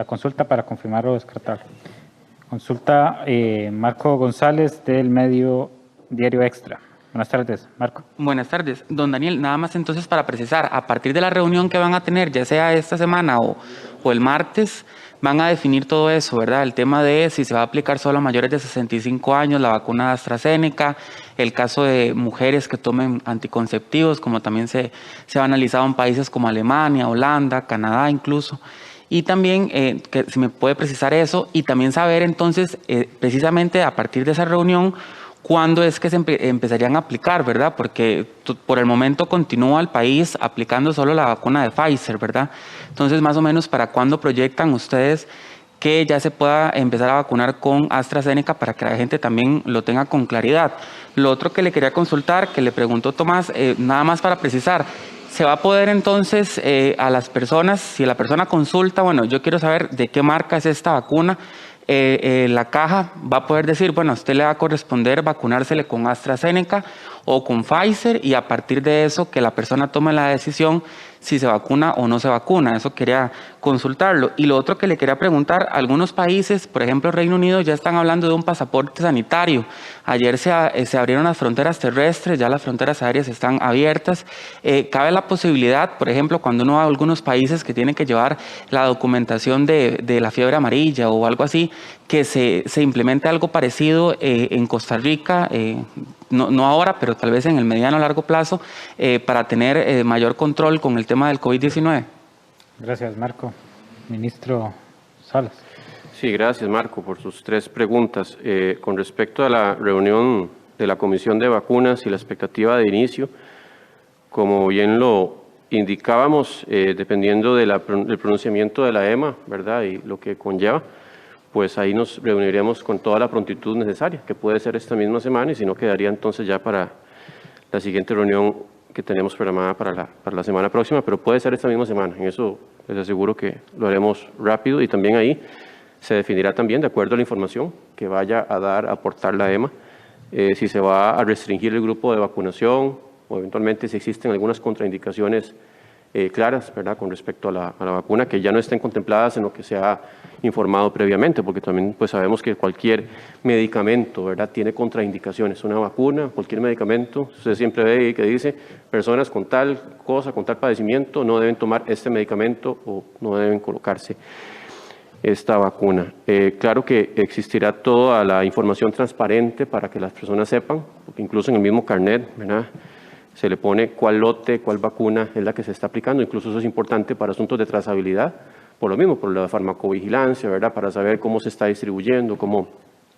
consulta para confirmar o descartar. Consulta Marco González del medio Diario Extra. Buenas tardes, Marco. Buenas tardes. Don Daniel, nada más entonces para precisar, a partir de la reunión que van a tener, ya sea esta semana o el martes, van a definir todo eso, ¿verdad? El tema de si se va a aplicar solo a mayores de 65 años la vacuna de AstraZeneca, el caso de mujeres que tomen anticonceptivos, como también se ha analizado en países como Alemania, Holanda, Canadá incluso. Y también, que si me puede precisar eso, y también saber entonces, precisamente a partir de esa reunión, ¿cuándo es que se empezarían a aplicar, verdad? Porque por el momento continúa el país aplicando solo la vacuna de Pfizer, ¿verdad? Entonces, más o menos, ¿para cuándo proyectan ustedes que ya se pueda empezar a vacunar con AstraZeneca para que la gente también lo tenga con claridad? Lo otro que le quería consultar, que le preguntó Tomás, nada más para precisar, ¿se va a poder entonces a las personas, si la persona consulta, bueno, yo quiero saber de qué marca es esta vacuna, la caja va a poder decir, bueno, a usted le va a corresponder vacunársele con AstraZeneca o con Pfizer, y a partir de eso que la persona tome la decisión si se vacuna o no se vacuna? Eso quería consultarlo. Y lo otro que le quería preguntar, algunos países, por ejemplo Reino Unido, ya están hablando de un pasaporte sanitario. Ayer se abrieron las fronteras terrestres, ya las fronteras aéreas están abiertas. ¿Cabe la posibilidad, por ejemplo, cuando uno va a algunos países que tienen que llevar la documentación de la fiebre amarilla o algo así, que se implemente algo parecido en Costa Rica, no ahora, pero tal vez en el mediano o largo plazo, para tener mayor control con el tema del COVID-19? Gracias, Marco. Ministro Salas. Sí, gracias, Marco, por sus tres preguntas. Con respecto a la reunión de la Comisión de Vacunas y la expectativa de inicio, como bien lo indicábamos, dependiendo del pronunciamiento de la EMA, ¿verdad?, y lo que conlleva, pues ahí nos reuniremos con toda la prontitud necesaria, que puede ser esta misma semana, y si no, quedaría entonces ya para la siguiente reunión que tenemos programada para la semana próxima, pero puede ser esta misma semana. En eso les aseguro que lo haremos rápido, y también ahí se definirá también, de acuerdo a la información que vaya a aportar la EMA, si se va a restringir el grupo de vacunación o eventualmente si existen algunas contraindicaciones claras, ¿verdad?, con respecto a la vacuna, que ya no estén contempladas en lo que se ha informado previamente, porque también pues sabemos que cualquier medicamento, ¿verdad?, tiene contraindicaciones. Una vacuna, cualquier medicamento, usted siempre ve que dice, personas con tal cosa, con tal padecimiento, no deben tomar este medicamento o no deben colocarse esta vacuna. Claro que existirá toda la información transparente para que las personas sepan, porque incluso en el mismo carnet, ¿verdad?, se le pone cuál lote, cuál vacuna es la que se está aplicando. Incluso eso es importante para asuntos de trazabilidad, por lo mismo, por la farmacovigilancia, ¿verdad?, para saber cómo se está distribuyendo, cómo.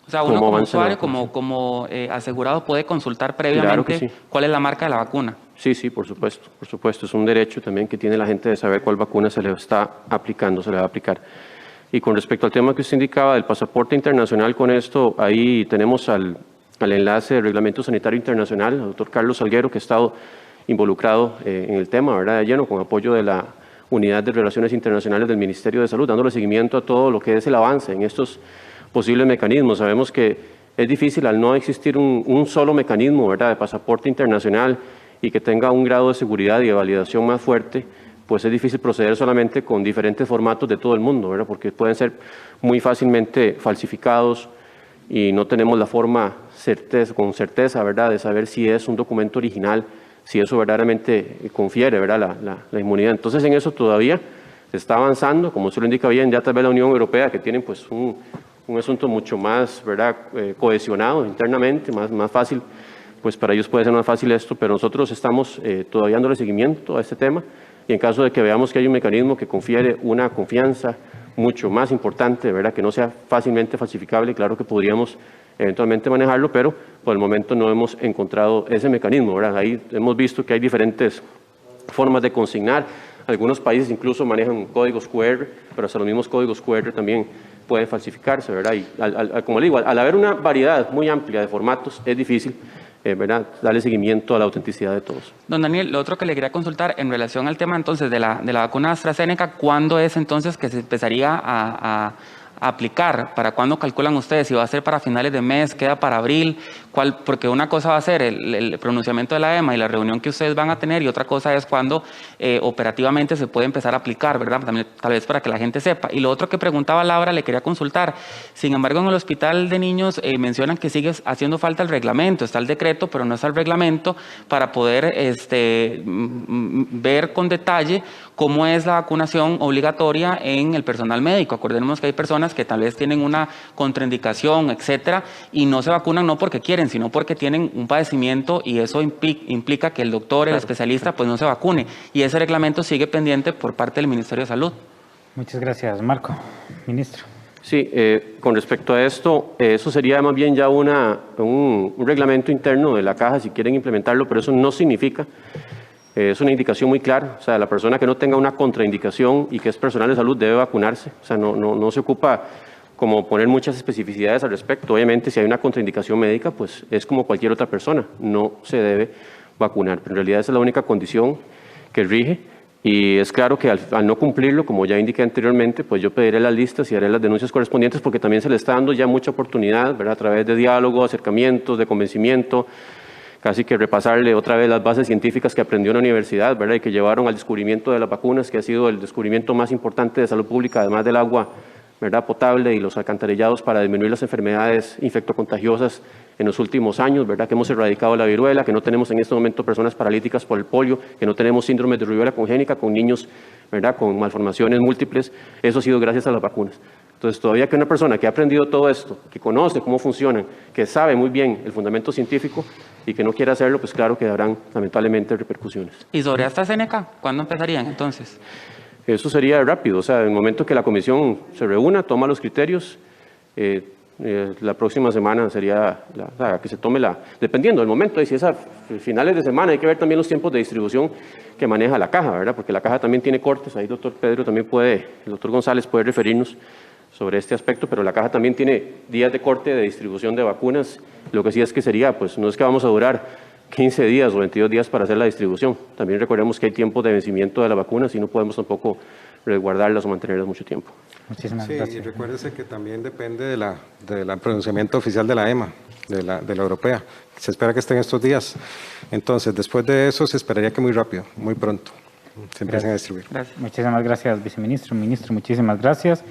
O sea, uno como usuario, como asegurado, puede consultar previamente, claro que sí, cuál es la marca de la vacuna. Sí, por supuesto. Es un derecho también que tiene la gente de saber cuál vacuna se le está aplicando, se le va a aplicar. Y con respecto al tema que usted indicaba del pasaporte internacional, con esto, ahí tenemos al enlace del Reglamento Sanitario Internacional, el doctor Carlos Salguero, que ha estado involucrado en el tema, ¿verdad?, de lleno, con apoyo de la Unidad de Relaciones Internacionales del Ministerio de Salud, dándole seguimiento a todo lo que es el avance en estos posibles mecanismos. Sabemos que es difícil, al no existir un solo mecanismo, ¿verdad?, de pasaporte internacional y que tenga un grado de seguridad y de validación más fuerte, pues es difícil proceder solamente con diferentes formatos de todo el mundo, ¿verdad?, porque pueden ser muy fácilmente falsificados y no tenemos la forma con certeza, ¿verdad?, de saber si es un documento original, si eso verdaderamente confiere, ¿verdad?, la inmunidad. Entonces, en eso todavía se está avanzando, como usted lo indica bien, ya tal vez la Unión Europea, que tienen pues un asunto mucho más, ¿verdad?, cohesionado internamente, más fácil, pues para ellos puede ser más fácil esto, pero nosotros estamos todavía dándole seguimiento a este tema, y en caso de que veamos que hay un mecanismo que confiere una confianza mucho más importante, ¿verdad?, que no sea fácilmente falsificable, claro que podríamos eventualmente manejarlo, pero por el momento no hemos encontrado ese mecanismo, ¿verdad? Ahí hemos visto que hay diferentes formas de consignar. Algunos países incluso manejan códigos QR, pero hasta los mismos códigos QR también pueden falsificarse, ¿verdad? Y como le digo, al haber una variedad muy amplia de formatos, es difícil, ¿verdad?, darle seguimiento a la autenticidad de todos. Don Daniel, lo otro que le quería consultar en relación al tema entonces de la vacuna AstraZeneca, ¿cuándo es entonces que se empezaría a aplicar? ¿Para cuándo calculan ustedes? ¿Si va a ser para finales de mes, queda para abril? Porque una cosa va a ser el pronunciamiento de la EMA y la reunión que ustedes van a tener, y otra cosa es cuando operativamente se puede empezar a aplicar, ¿verdad? También, tal vez para que la gente sepa. Y lo otro que preguntaba Laura, le quería consultar. Sin embargo, en el hospital de niños mencionan que sigue haciendo falta el reglamento. Está el decreto, pero no está el reglamento para poder ver con detalle cómo es la vacunación obligatoria en el personal médico. Acordémonos que hay personas que tal vez tienen una contraindicación, etcétera, y no se vacunan no porque quieren, sino porque tienen un padecimiento, y eso implica que el doctor, el especialista, pues no se vacune. Y ese reglamento sigue pendiente por parte del Ministerio de Salud. Muchas gracias. Marco, ministro. Sí, con respecto a esto, eso sería más bien ya un reglamento interno de la caja si quieren implementarlo, pero eso no significa, es una indicación muy clara, o sea, la persona que no tenga una contraindicación y que es personal de salud debe vacunarse, o sea, no se ocupa como poner muchas especificidades al respecto. Obviamente, si hay una contraindicación médica, pues es como cualquier otra persona, no se debe vacunar, pero en realidad esa es la única condición que rige. Y es claro que al no cumplirlo, como ya indiqué anteriormente, pues yo pediré las listas y haré las denuncias correspondientes, porque también se le está dando ya mucha oportunidad, ¿verdad?, a través de diálogo, acercamientos, de convencimiento, casi que repasarle otra vez las bases científicas que aprendió en la universidad, ¿verdad?, y que llevaron al descubrimiento de las vacunas, que ha sido el descubrimiento más importante de salud pública, además del agua, ¿verdad?, potable y los alcantarillados, para disminuir las enfermedades infectocontagiosas en los últimos años, ¿verdad?, que hemos erradicado la viruela, que no tenemos en este momento personas paralíticas por el polio, que no tenemos síndrome de rubiola congénita con niños, ¿verdad?, con malformaciones múltiples. Eso ha sido gracias a las vacunas. Entonces, todavía que una persona que ha aprendido todo esto, que conoce cómo funcionan, que sabe muy bien el fundamento científico y que no quiere hacerlo, pues claro que habrán lamentablemente repercusiones. ¿Y sobre AstraZeneca, cuándo empezarían entonces? Eso sería rápido, o sea, en el momento que la comisión se reúna, toma los criterios, la próxima semana sería que se tome dependiendo del momento, y si es a finales de semana, hay que ver también los tiempos de distribución que maneja la caja, ¿verdad?, porque la caja también tiene cortes, ahí doctor Pedro también el doctor González puede referirnos sobre este aspecto, pero la caja también tiene días de corte de distribución de vacunas. Lo que sí es que sería, pues no es que vamos a durar 15 días o 22 días para hacer la distribución. También recordemos que hay tiempos de vencimiento de las vacunas y no podemos tampoco resguardarlas o mantenerlas mucho tiempo. Muchísimas Sí, gracias. y recuérdese que también depende del pronunciamiento oficial de la EMA, de la europea. Se espera que esté en estos días. Entonces, después de eso, se esperaría que muy rápido, muy pronto, se empiecen a distribuir. Gracias. Muchísimas gracias, viceministro. Ministro, muchísimas gracias.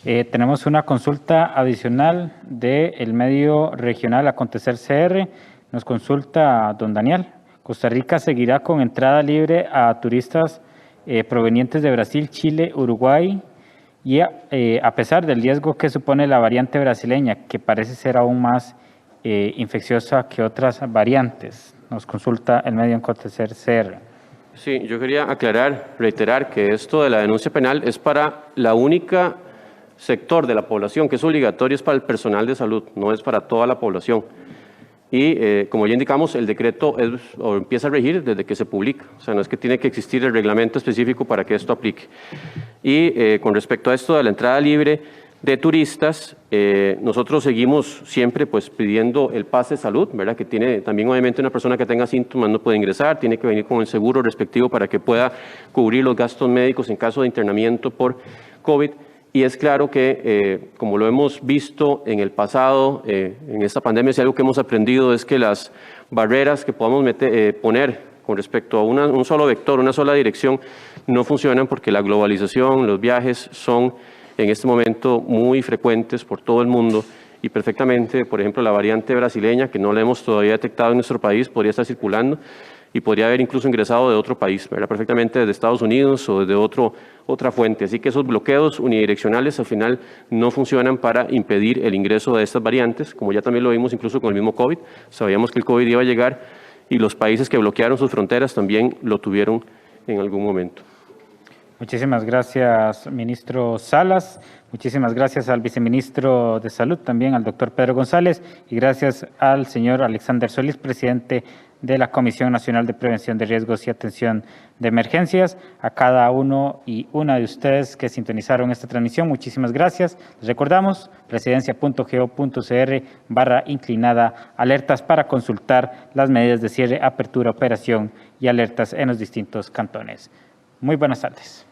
Tenemos una consulta adicional del medio regional Acontecer CR. Nos consulta don Daniel. Costa Rica seguirá con entrada libre a turistas provenientes de Brasil, Chile, Uruguay, y a pesar del riesgo que supone la variante brasileña, que parece ser aún más infecciosa que otras variantes. Nos consulta el medio Acontecer CR. Sí, yo quería reiterar que esto de la denuncia penal es para la única sector de la población que es obligatorio, es para el personal de salud, no es para toda la población. Y como ya indicamos, el decreto empieza a regir desde que se publica, o sea, no es que tiene que existir el reglamento específico para que esto aplique. Y con respecto a esto de la entrada libre de turistas, nosotros seguimos siempre pues pidiendo el pase de salud, ¿verdad?, que tiene también obviamente una persona que tenga síntomas no puede ingresar, tiene que venir con el seguro respectivo para que pueda cubrir los gastos médicos en caso de internamiento por COVID. Y es claro que, como lo hemos visto en el pasado, en esta pandemia, si algo que hemos aprendido es que las barreras que podamos poner con respecto a un solo vector, una sola dirección, no funcionan, porque la globalización, los viajes son en este momento muy frecuentes por todo el mundo, y perfectamente, por ejemplo, la variante brasileña, que no la hemos todavía detectado en nuestro país, podría estar circulando y podría haber incluso ingresado de otro país, ¿verdad?, perfectamente desde Estados Unidos o desde otra fuente. Así que esos bloqueos unidireccionales al final no funcionan para impedir el ingreso de estas variantes, como ya también lo vimos incluso con el mismo COVID. Sabíamos que el COVID iba a llegar y los países que bloquearon sus fronteras también lo tuvieron en algún momento. Muchísimas gracias, ministro Salas. Muchísimas gracias al viceministro de Salud, también al doctor Pedro González, y gracias al señor Alexander Solís, presidente de la Comisión Nacional de Prevención de Riesgos y Atención de Emergencias. A cada uno y una de ustedes que sintonizaron esta transmisión, muchísimas gracias. Les recordamos, presidencia.go.cr/inclinada alertas para consultar las medidas de cierre, apertura, operación y alertas en los distintos cantones. Muy buenas tardes.